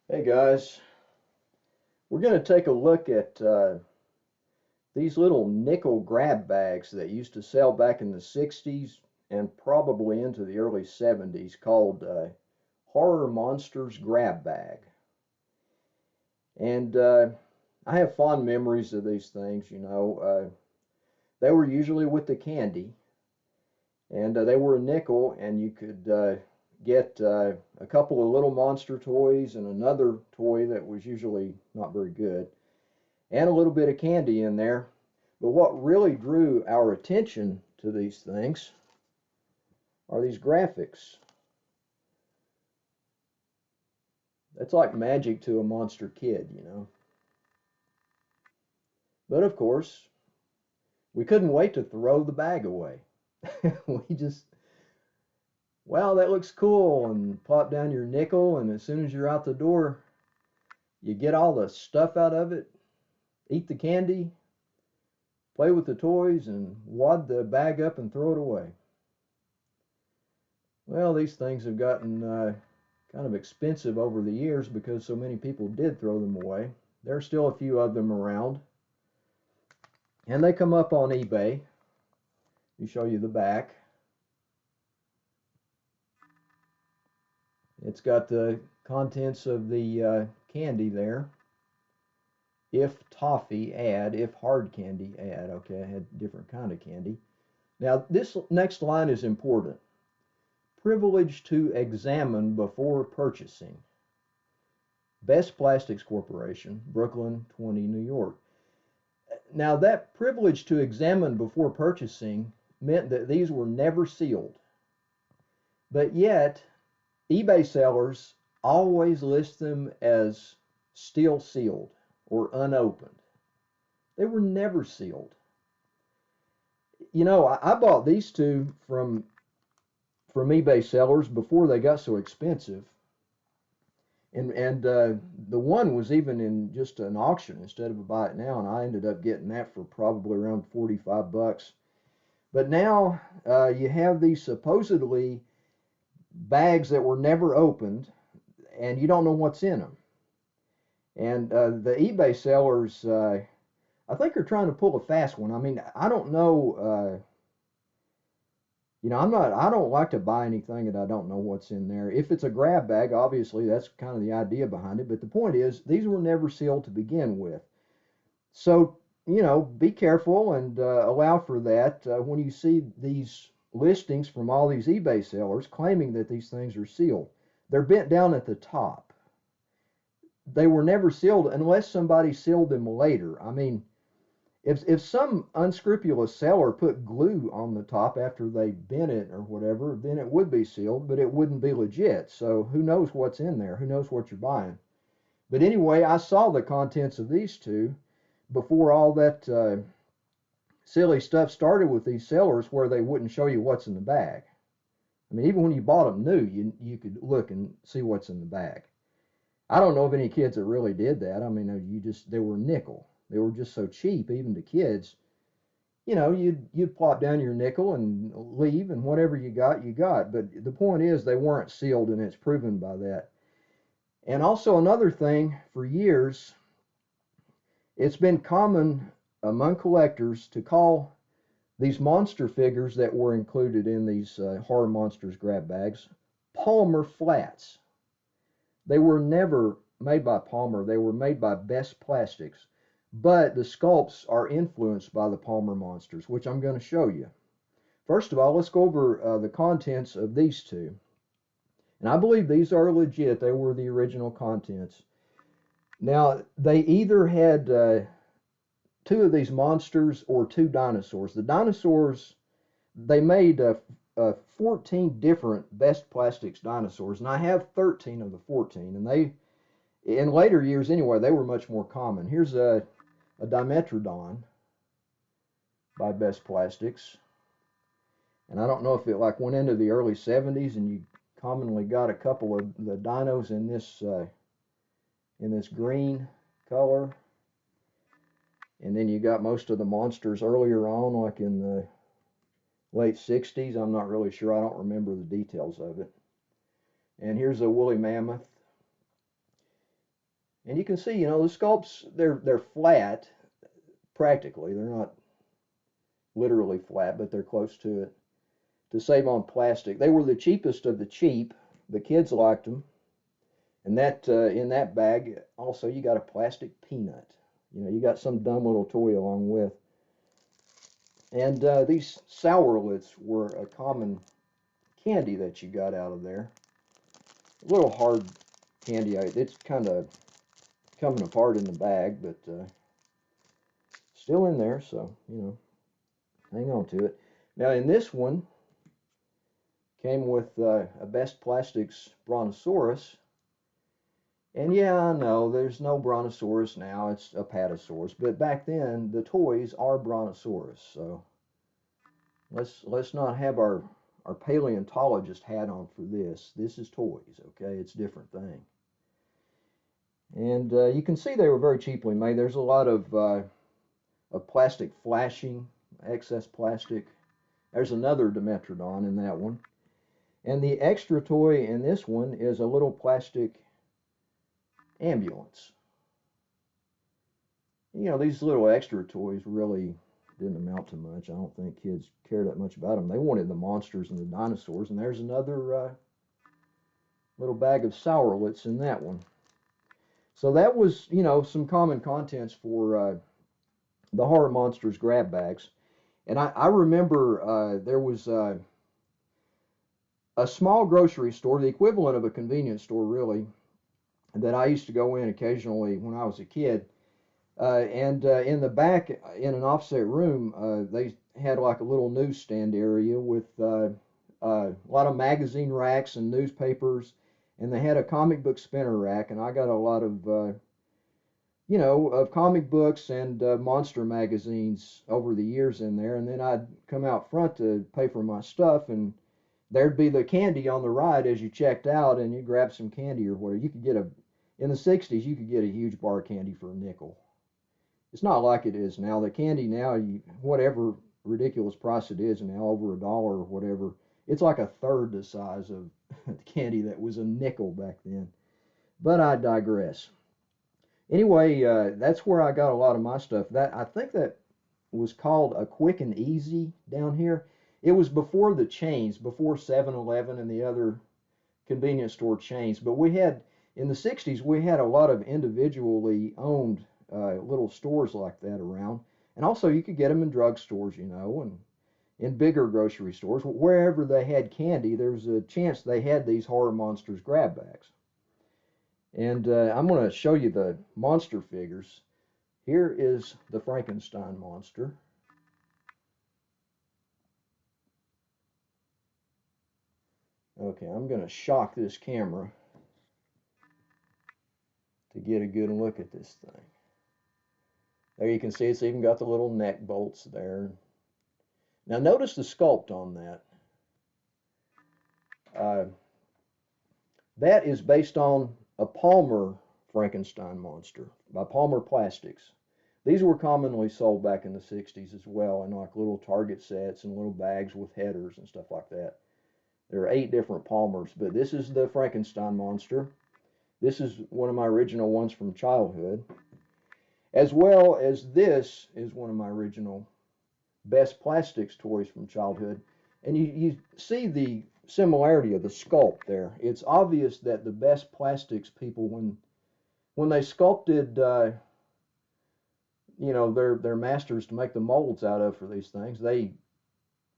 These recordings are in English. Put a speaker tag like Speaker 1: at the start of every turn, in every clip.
Speaker 1: Hey guys, we're going to take a look at these little nickel grab bags that used to sell back in the 60s and probably into the early 70s called Horror Monsters Grab Bag. And I have fond memories of these things, you know. They were usually with the candy, and they were a nickel, and you could get a couple of little monster toys and another toy that was usually not very good and a little bit of candy in there. But what really drew our attention to these things are these graphics. That's like magic to a monster kid, you know. But of course, we couldn't wait to throw the bag away. We just, wow, that looks cool, and plop down your nickel, and as soon as you're out the door, you get all the stuff out of it, eat the candy, play with the toys, and wad the bag up and throw it away. Well, these things have gotten kind of expensive over the years because so many people did throw them away. There are still a few of them around, and they come up on eBay. We show you the back. It's got the contents of the candy there. If toffee, add. If hard candy, add. Okay, I had different kind of candy. Now, this next line is important. Privilege to examine before purchasing. Best Plastics Corporation, Brooklyn 20, New York. Now, that privilege to examine before purchasing meant that these were never sealed. But yet, eBay sellers always list them as still sealed or unopened. They were never sealed. You know, I bought these two from eBay sellers before they got so expensive. And the one was even in just an auction instead of a buy it now, and I ended up getting that for probably around 45 bucks. But now you have these supposedly bags that were never opened, and you don't know what's in them. And the eBay sellers, I think, are trying to pull a fast one. I mean, I don't know. You know, I don't like to buy anything that I don't know what's in there. If it's a grab bag, obviously that's kind of the idea behind it. But the point is, these were never sealed to begin with. So, you know, be careful and allow for that when you see these listings from all these eBay sellers claiming that these things are sealed. They're bent down at the top. They were never sealed unless somebody sealed them later. I mean, if some unscrupulous seller put glue on the top after they bent it or whatever, then it would be sealed, but it wouldn't be legit. So who knows what's in there? Who knows what you're buying? But anyway, I saw the contents of these two before all that silly stuff started with these sellers where they wouldn't show you what's in the bag. I mean, even when you bought them new, you could look and see what's in the bag. I don't know of any kids that really did that. I mean, they were nickel. They were just so cheap, even to kids. You know, you'd plop down your nickel and leave, and whatever you got, you got. But the point is, they weren't sealed, and it's proven by that. And also another thing, for years, it's been common among collectors to call these monster figures that were included in these horror monsters grab bags Palmer flats. They were never made by Palmer. They were made by Best Plastics. But the sculpts are influenced by the Palmer monsters, which I'm going to show you. First of all, let's go over the contents of these two. And I believe these are legit. They were the original contents. Now, they either had two of these monsters or two dinosaurs. The dinosaurs, they made 14 different Best Plastics dinosaurs, and I have 13 of the 14. And they, in later years anyway, they were much more common. Here's a Dimetrodon by Best Plastics. And I don't know if it like went into the early 70s and you commonly got a couple of the dinos in this green color. And then you got most of the monsters earlier on, like in the late 60s. I'm not really sure. I don't remember the details of it. And here's a woolly mammoth. And you can see, you know, the sculpts, they're flat practically. They're not literally flat, but they're close to it to save on plastic. They were the cheapest of the cheap. The kids liked them. And that in that bag also you got a plastic peanut. You know, you got some dumb little toy along with. And these sourlets were a common candy that you got out of there. A little hard candy. It's kind of coming apart in the bag, but still in there, so, you know, hang on to it. Now, in this one, came with a Best Plastics Brontosaurus. And yeah, I know there's no Brontosaurus now, it's a Apatosaurus. But back then, the toys are Brontosaurus. So let's not have our paleontologist hat on for this. This is toys, okay? It's a different thing. And you can see they were very cheaply made. There's a lot of plastic flashing, excess plastic. There's another Dimetrodon in that one. And the extra toy in this one is a little plastic ambulance. You know, these little extra toys really didn't amount to much. I don't think kids cared that much about them. They wanted the monsters and the dinosaurs. And there's another little bag of sourlets in that one. So that was, you know, some common contents for the Horror Monsters grab bags. And I remember there was a small grocery store, the equivalent of a convenience store, really, that I used to go in occasionally when I was a kid. And in the back, in an offset room, they had like a little newsstand area with a lot of magazine racks and newspapers, and they had a comic book spinner rack, and I got a lot of, you know, of comic books and monster magazines over the years in there, and then I'd come out front to pay for my stuff, and there'd be the candy on the right as you checked out, and you grab some candy or whatever. You could get in the 60s, you could get a huge bar of candy for a nickel. It's not like it is now. The candy now, whatever ridiculous price it is now, over $1 or whatever, it's like a third the size of the candy that was a nickel back then. But I digress. Anyway, that's where I got a lot of my stuff. I think that was called a Quick and Easy down here. It was before the chains, before 7-Eleven and the other convenience store chains. But we had, in the 60s, we had a lot of individually owned little stores like that around. And also you could get them in drugstores, you know, and in bigger grocery stores. Wherever they had candy, there was a chance they had these Horror Monsters grab bags. And I'm going to show you the monster figures. Here is the Frankenstein monster. Okay, I'm going to shock this camera to get a good look at this thing. There you can see it's even got the little neck bolts there. Now notice the sculpt on that. That is based on a Palmer Frankenstein monster by Palmer Plastics. These were commonly sold back in the 60s as well in like little Target sets and little bags with headers and stuff like that. There are 8 different Palmers, but this is the Frankenstein monster. This is one of my original ones from childhood. As well as this is one of my original Best Plastics toys from childhood. And you see the similarity of the sculpt there. It's obvious that the Best Plastics people, when they sculpted, you know, their masters to make the molds out of for these things, they,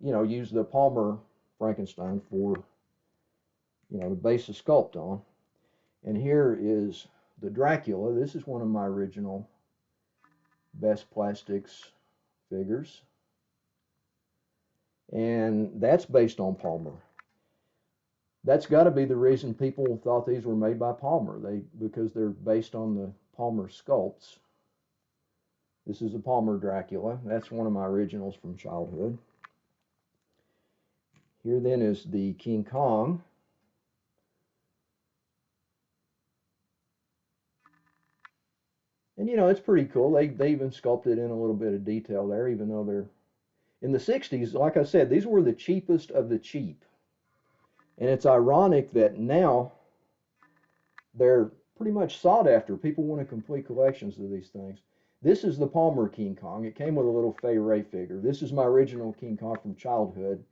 Speaker 1: you know, used the Palmer Frankenstein for, you know, the base to sculpt on. And here is the Dracula. This is one of my original Best Plastics figures. And that's based on Palmer. That's got to be the reason people thought these were made by Palmer. Because they're based on the Palmer sculpts. This is a Palmer Dracula. That's one of my originals from childhood. Here then is the King Kong. And you know, it's pretty cool. They even sculpted in a little bit of detail there, even though they're in the 60s, like I said, these were the cheapest of the cheap. And it's ironic that now they're pretty much sought after. People want to complete collections of these things. This is the Palmer King Kong. It came with a little Fay Ray figure. This is my original King Kong from childhood.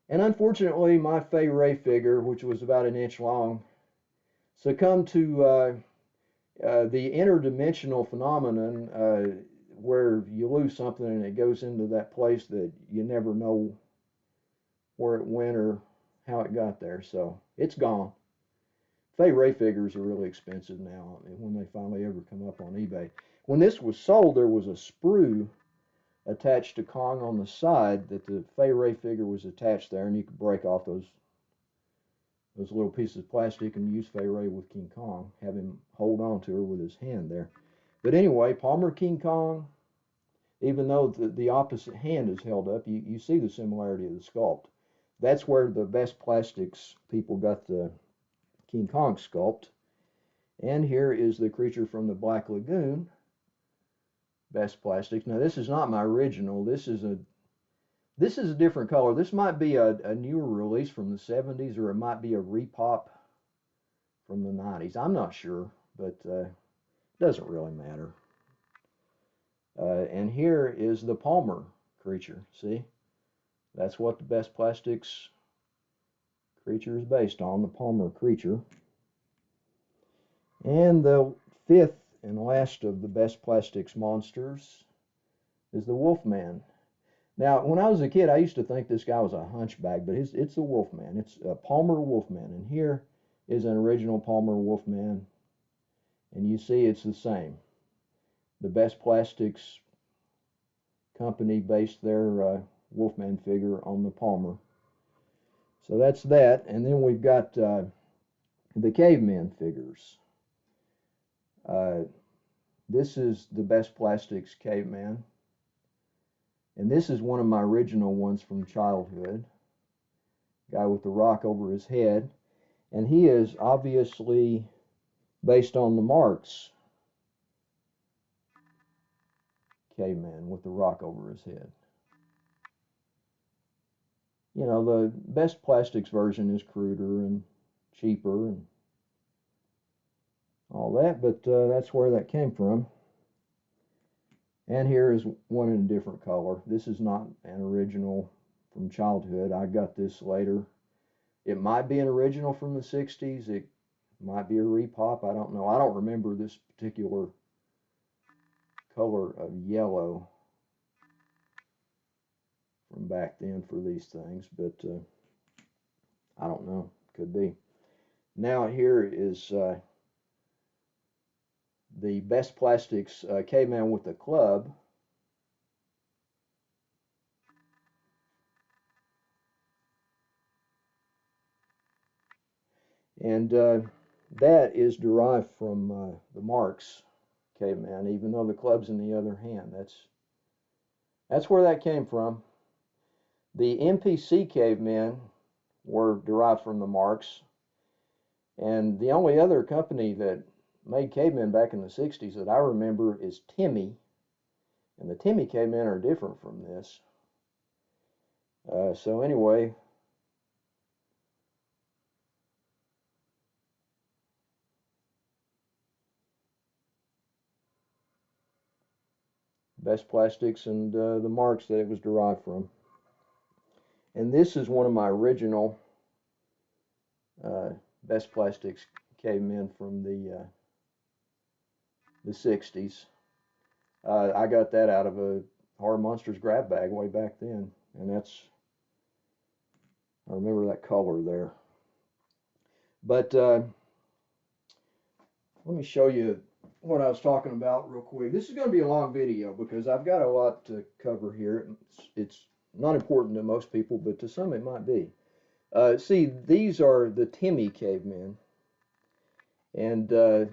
Speaker 1: And unfortunately, my Fay Ray figure, which was about an inch long, succumbed to the interdimensional phenomenon where you lose something and it goes into that place that you never know where it went or how it got there. So it's gone. Fay Ray figures are really expensive now when they finally ever come up on eBay. When this was sold, there was a sprue attached to Kong on the side that the Fay Ray figure was attached there, and you could break off those little pieces of plastic and use Fay Ray with King Kong, have him hold on to her with his hand there. But anyway, Palmer King Kong, even though the opposite hand is held up, you see the similarity of the sculpt. That's where the Best Plastics people got the King Kong sculpt. And here is the creature from the Black Lagoon, Best Plastics. Now this is not my original. This is a different color. This might be a newer release from the 70s, or it might be a repop from the 90s. I'm not sure, but it doesn't really matter. And here is the Palmer creature. See? That's what the Best Plastics creature is based on, the Palmer creature. And the fifth and last of the Best Plastics monsters is the Wolfman. Now, when I was a kid, I used to think this guy was a hunchback, but it's a Wolfman. It's a Palmer Wolfman. And here is an original Palmer Wolfman. And you see it's the same. The Best Plastics company based their Wolfman figure on the Palmer. So that's that. And then we've got the caveman figures. This is the Best Plastics caveman. And this is one of my original ones from childhood. Guy with the rock over his head. And he is obviously based on the Marx caveman with the rock over his head. You know, the Best Plastics version is cruder and cheaper and all that, but that's where that came from. And here is one in a different color. This is not an original from childhood. I got this later. It might be an original from the 60s. It might be a repop. I don't know. I don't remember this particular color of yellow from back then for these things, but I don't know. Could be. Now here is the Best Plastics caveman with the club. And that is derived from the Marx caveman, even though the club's in the other hand. That's where that came from. The NPC cavemen were derived from the Marx. And the only other company that made cavemen back in the 60s that I remember is Timmy. And the Timmy cavemen are different from this. So anyway, Best Plastics and the Marx that it was derived from. And this is one of my original Best Plastics cavemen from the 60s. I got that out of a Horror Monsters grab bag way back then, and I remember that color there. But let me show you what I was talking about real quick. This is going to be a long video because I've got a lot to cover here. It's not important to most people, but to some it might be. See, these are the Timmy cavemen, and there's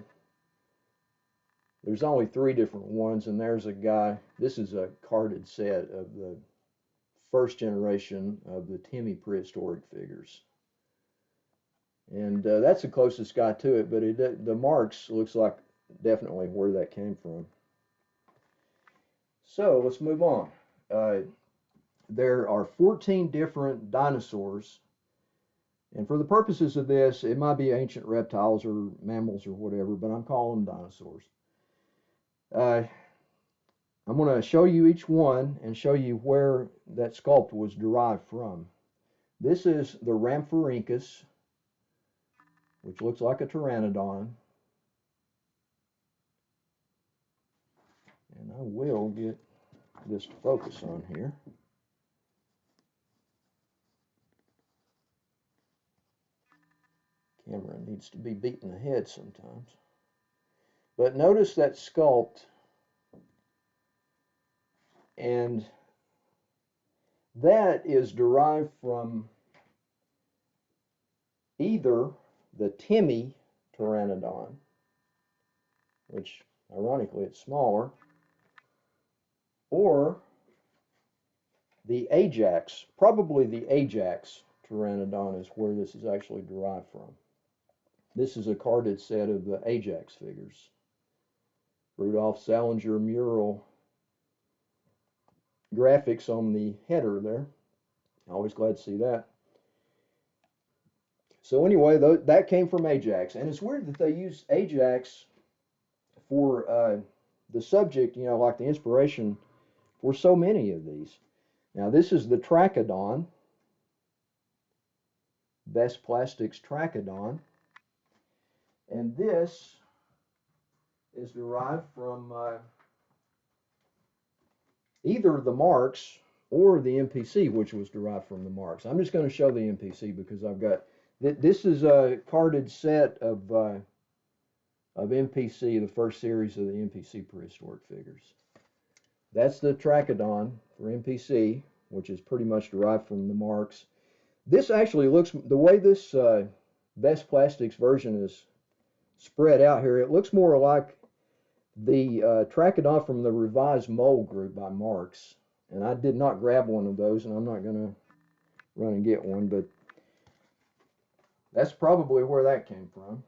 Speaker 1: only 3 different ones, and there's a guy. This is a carded set of the first generation of the Timmy prehistoric figures. And that's the closest guy to it, but the Marx looks like definitely where that came from. So let's move on. There are 14 different dinosaurs, And for the purposes of this, it might be ancient reptiles or mammals or whatever, but I'm calling them dinosaurs. I'm going to show you each one and show you where that sculpt was derived from. This is the Rhamphorhynchus, which looks like a pteranodon. And I will get this to focus on here. Camera needs to be beaten ahead sometimes. But notice that sculpt, and that is derived from either the Timmy pteranodon, which ironically it's smaller, or the Ajax. Probably the Ajax pteranodon is where this is actually derived from. This is a carded set of the Ajax figures. Rudolph Salinger mural graphics on the header there. Always glad to see that. So anyway, that came from Ajax. And it's weird that they used Ajax for the subject, like the inspiration for so many of these. Now this is the Trachodon, Best Plastics Trachodon. And this is derived from either the Marks or the MPC, which was derived from the Marks. I'm just going to show the MPC because I've got, this is a carded set of MPC, the first series of the MPC prehistoric figures. That's the Trachodon for MPC, which is pretty much derived from the Marks. This actually looks, the way this Best Plastics version is spread out here, it looks more like the Trachodon from the Revised Mold group by Marks. And I did not grab one of those, and I'm not going to run and get one, but that's probably where that came from.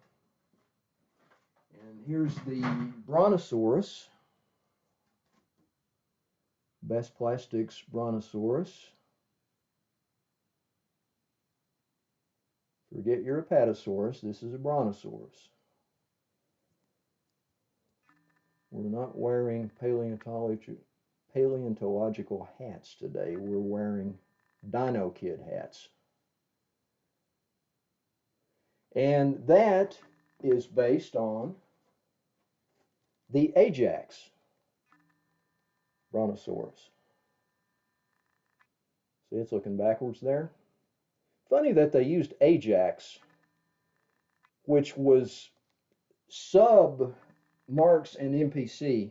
Speaker 1: And here's the Brontosaurus, Best Plastics Brontosaurus. Forget your Apatosaurus, this is a Brontosaurus. We're not wearing paleontological hats today. We're wearing Dino Kid hats. And that is based on the Ajax Brontosaurus. See, it's looking backwards there. Funny that they used Ajax, which was sub Marks and MPC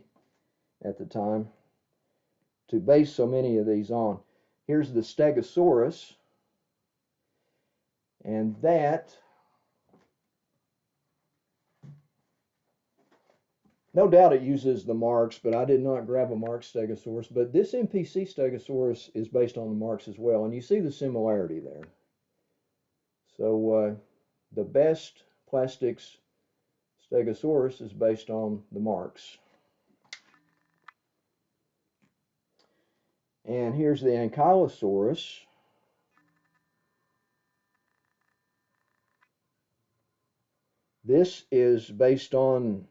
Speaker 1: at the time, to base so many of these on. Here's the Stegosaurus, and that, no doubt it uses the Marks, but I did not grab a Marks Stegosaurus. But this MPC Stegosaurus is based on the Marks as well, and you see the similarity there. So the Best Plastics Stegosaurus is based on the Marks. And here's the Ankylosaurus. This is based on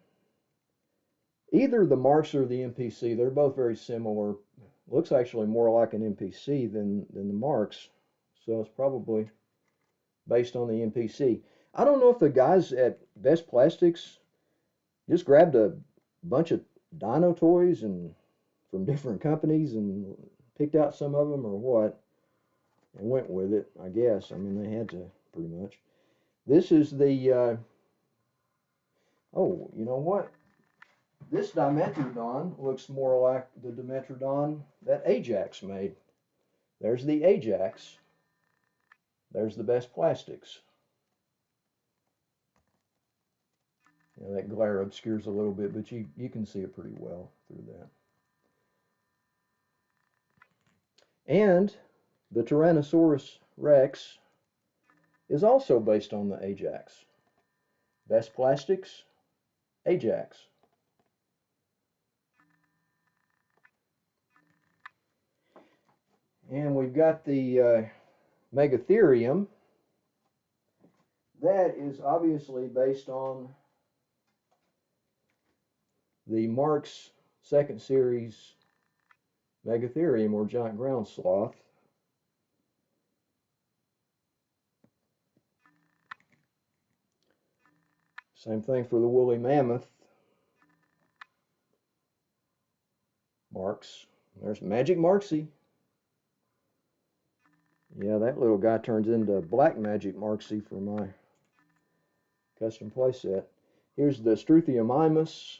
Speaker 1: either the Marks or the MPC. They're both very similar. Looks actually more like an MPC than the Marks. So it's probably based on the MPC. I don't know if the guys at Best Plastics just grabbed a bunch of dino toys and from different companies and picked out some of them or what and went with it, I guess. I mean, they had to pretty much. This is the, oh, you know what? This Dimetrodon looks more like the Dimetrodon that Ajax made. There's the Ajax. There's the Best Plastics. You know, that glare obscures a little bit, but you can see it pretty well through that. And the Tyrannosaurus Rex is also based on the Ajax. Best Plastics, Ajax. And we've got the Megatherium, that is obviously based on the Marx second series Megatherium, or giant ground sloth. Same thing for the woolly mammoth, Marx. There's Magic Marxy. Yeah, that little guy turns into Black Magic Marxy for my custom playset. Here's the Struthiomimus,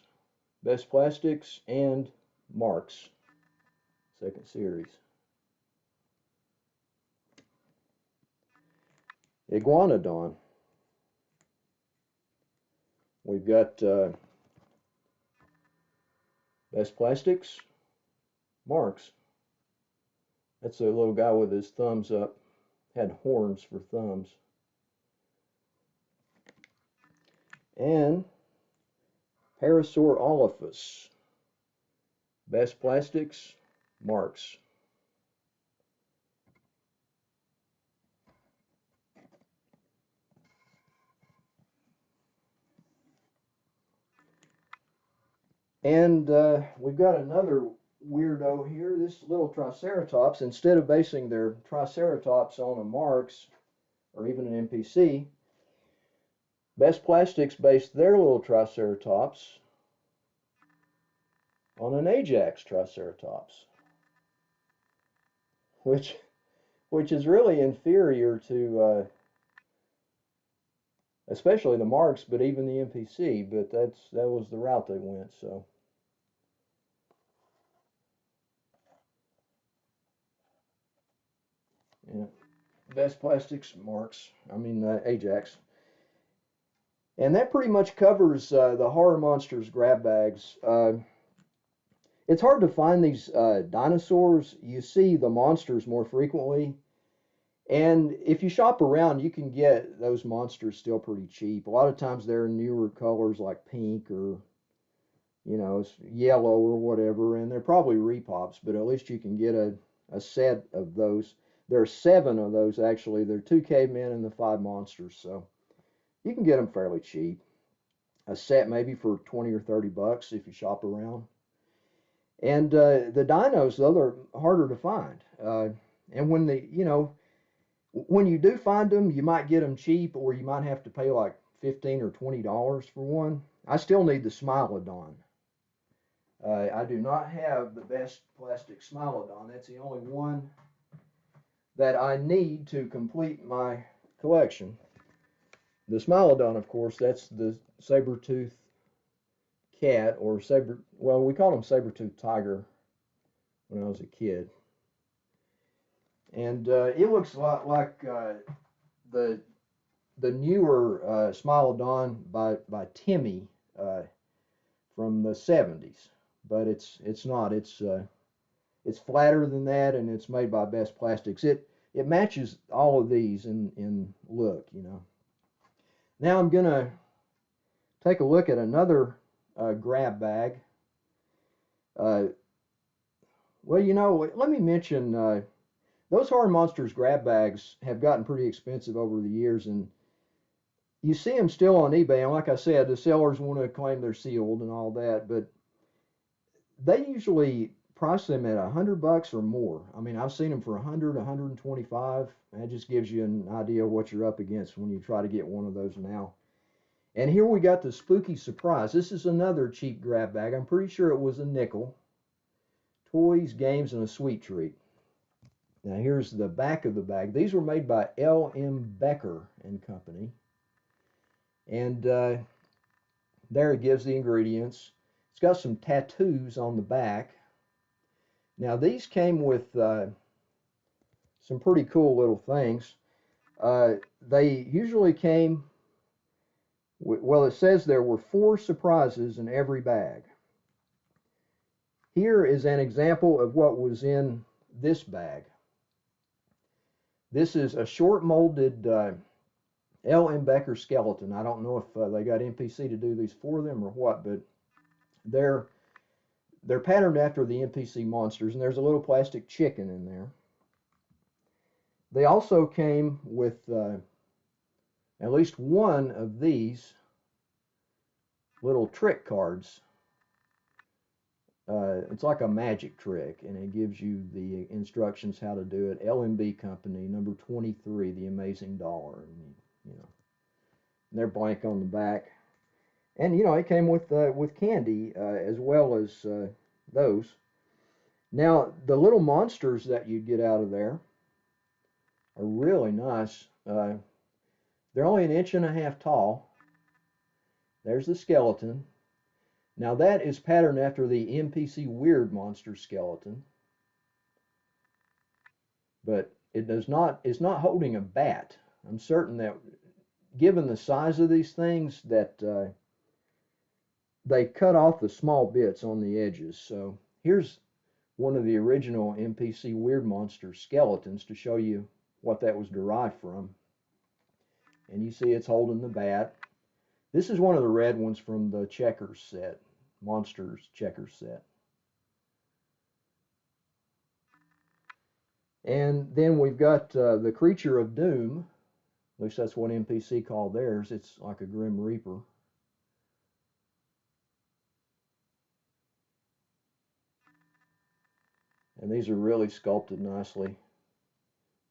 Speaker 1: Best Plastics, and Marx second series. Iguanodon. We've got Best Plastics, Marx. That's a little guy with his thumbs up. Had horns for thumbs. And Parasaur Olephus. Best Plastics, Marx. And we've got another weirdo here, this little Triceratops. Instead of basing their Triceratops on a Marx or even an MPC, Best Plastics based their little Triceratops on an Ajax Triceratops, which is really inferior to especially the Marx, but even the MPC. But that was the route they went. So yeah, Best Plastics, Marx. I mean Ajax. And that pretty much covers the Horror Monsters grab bags. It's hard to find these dinosaurs. You see the monsters more frequently. And if you shop around, you can get those monsters still pretty cheap. A lot of times they're in newer colors like pink or, yellow or whatever. And they're probably repops, but at least you can get a set of those. There are 7 of those actually. There are 2 cavemen and the 5 monsters. So you can get them fairly cheap. A set maybe for 20 or 30 bucks if you shop around. And the dinos, though, they're harder to find. And when you do find them, you might get them cheap, or you might have to pay like $15 or $20 for one. I still need the Smilodon. I do not have the Best Plastic Smilodon. That's the only one that I need to complete my collection. The Smilodon, of course, that's the saber-tooth cat, or well, we called him saber-tooth tiger when I was a kid. And it looks a lot like the newer Smilodon by Timmy from the 70s, but it's not. It's flatter than that, and it's made by Best Plastics. It matches all of these in look, Now I'm gonna take a look at another grab bag. Well, let me mention those Horror Monsters grab bags have gotten pretty expensive over the years, and you see them still on eBay. And like I said, the sellers want to claim they're sealed and all that, but they usually price them at $100 or more. I mean, I've seen them for 100, 125. That just gives you an idea of what you're up against when you try to get one of those now. And here we got the Spooky Surprise. This is another cheap grab bag. I'm pretty sure it was a nickel. Toys, games, and a sweet treat. Now here's the back of the bag. These were made by L.M. Becker and Company. And there it gives the ingredients. It's got some tattoos on the back. Now these came with some pretty cool little things. They usually came, well, it says there were 4 surprises in every bag. Here is an example of what was in this bag. This is a short molded L.M. Becker skeleton. I don't know if they got MPC to do these for them or what, but they're patterned after the MPC monsters, and there's a little plastic chicken in there. They also came with At least one of these little trick cards, it's like a magic trick, and it gives you the instructions how to do it. LMB Company, number 23, The Amazing Dollar. And, you know, they're blank on the back. And, you know, it came with candy as well as those. Now, the little monsters that you get out of there are really nice. They're only an inch and a half tall. There's the skeleton. Now that is patterned after the MPC Weird Monster skeleton, but it's not holding a bat. I'm certain that given the size of these things that they cut off the small bits on the edges. So here's one of the original MPC Weird Monster skeletons to show you what that was derived from. And you see it's holding the bat. This is one of the red ones from the Checkers set, Monsters Checkers set. And then we've got the Creature of Doom. At least that's what MPC called theirs. It's like a Grim Reaper. And these are really sculpted nicely.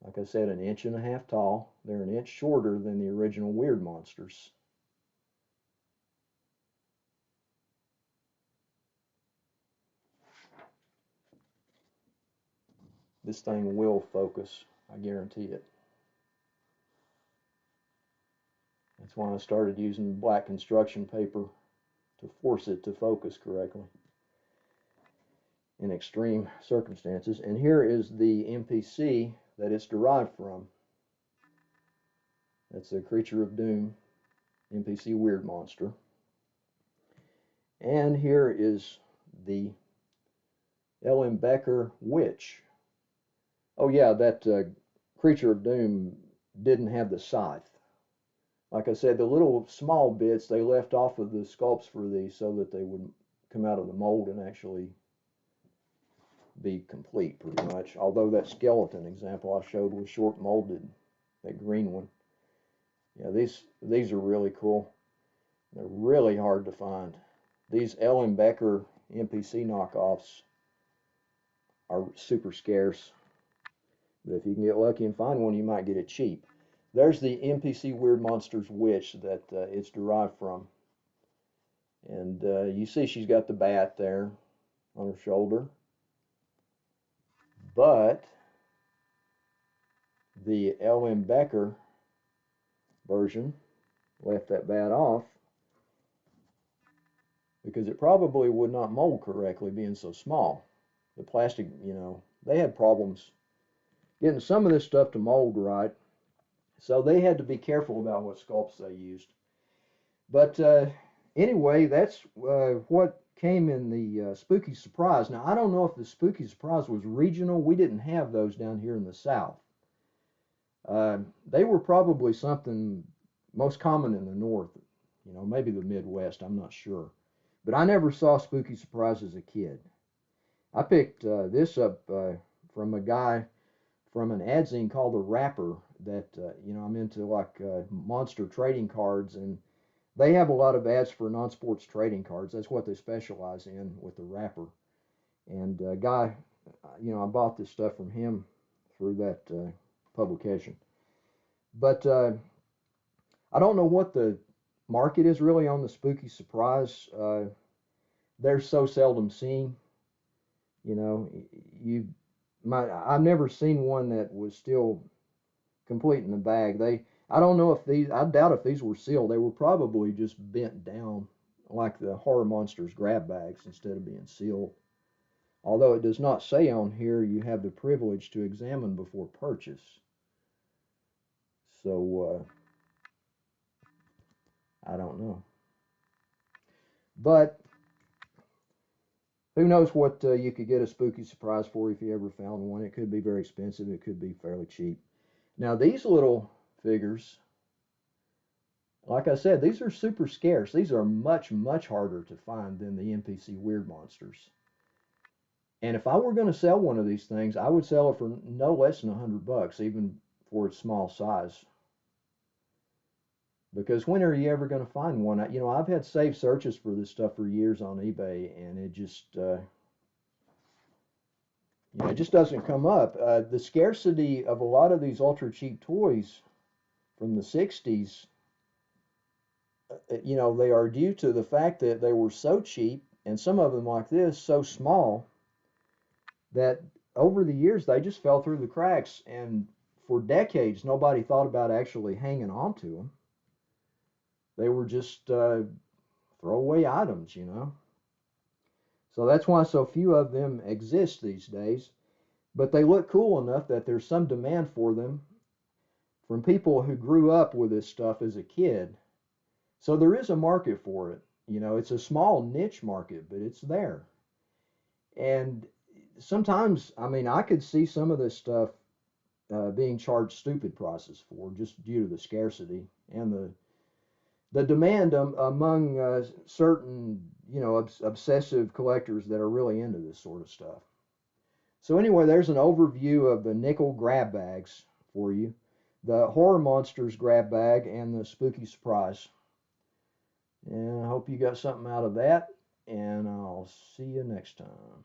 Speaker 1: Like I said, an inch and a half tall. They're an inch shorter than the original Weird Monsters. This thing will focus, I guarantee it. That's why I started using black construction paper to force it to focus correctly in extreme circumstances. And here is the MPC that it's derived from. That's the Creature of Doom, MPC Weird Monster. And here is the L.M. Becker Witch. Oh yeah, that Creature of Doom didn't have the scythe. Like I said, the little small bits they left off of the sculpts for these so that they would come out of the mold and actually be complete pretty much. Although that skeleton example I showed was short molded, that green one. Yeah, these are really cool. They're really hard to find. These L.M. Becker MPC knockoffs are super scarce. But if you can get lucky and find one, you might get it cheap. There's the MPC Weird Monsters Witch that it's derived from. And you see she's got the bat there on her shoulder. But the L.M. Becker version left that bat off because it probably would not mold correctly being so small. The plastic, you know, they had problems getting some of this stuff to mold right. So they had to be careful about what sculpts they used. But anyway, that's what came in the Spooky Surprise. Now, I don't know if the Spooky Surprise was regional. We didn't have those down here in the South. They were probably something most common in the North, you know, maybe the Midwest, I'm not sure. But I never saw Spooky Surprise as a kid. I picked this up from a guy from an ad zine called The Rapper that, you know, I'm into like monster trading cards, and they have a lot of ads for non-sports trading cards. That's what they specialize in with The Rapper. And guy, you know, I bought this stuff from him through that publication. But I don't know what the market is really on the Spooky Surprise. They're so seldom seen. You know, I've never seen one that was still complete in the bag. I don't know if these, I doubt if these were sealed. They were probably just bent down like the Horror Monsters grab bags instead of being sealed. Although it does not say on here you have the privilege to examine before purchase. So, I don't know. But who knows what you could get a Spooky Surprise for if you ever found one. It could be very expensive. It could be fairly cheap. Now, these little figures, like I said, these are super scarce. These are much, much harder to find than the MPC Weird Monsters. And if I were going to sell one of these things, I would sell it for no less than $100, even for its small size. Because when are you ever going to find one? You know, I've had saved searches for this stuff for years on eBay, and it just, you know, it just doesn't come up. The scarcity of a lot of these ultra cheap toys from the 60s, you know, they are due to the fact that they were so cheap, and some of them like this, so small, that over the years they just fell through the cracks. And for decades, nobody thought about actually hanging on to them. They were just throwaway items, you know. So that's why so few of them exist these days. But they look cool enough that there's some demand for them from people who grew up with this stuff as a kid. So there is a market for it. You know, it's a small niche market, but it's there. And sometimes, I mean, I could see some of this stuff being charged stupid prices for just due to the scarcity and the demand among certain, you know, obsessive collectors that are really into this sort of stuff. So anyway, there's an overview of the nickel grab bags for you, the horror monsters grab bag, and the spooky surprise. And I hope you got something out of that, and I'll see you next time.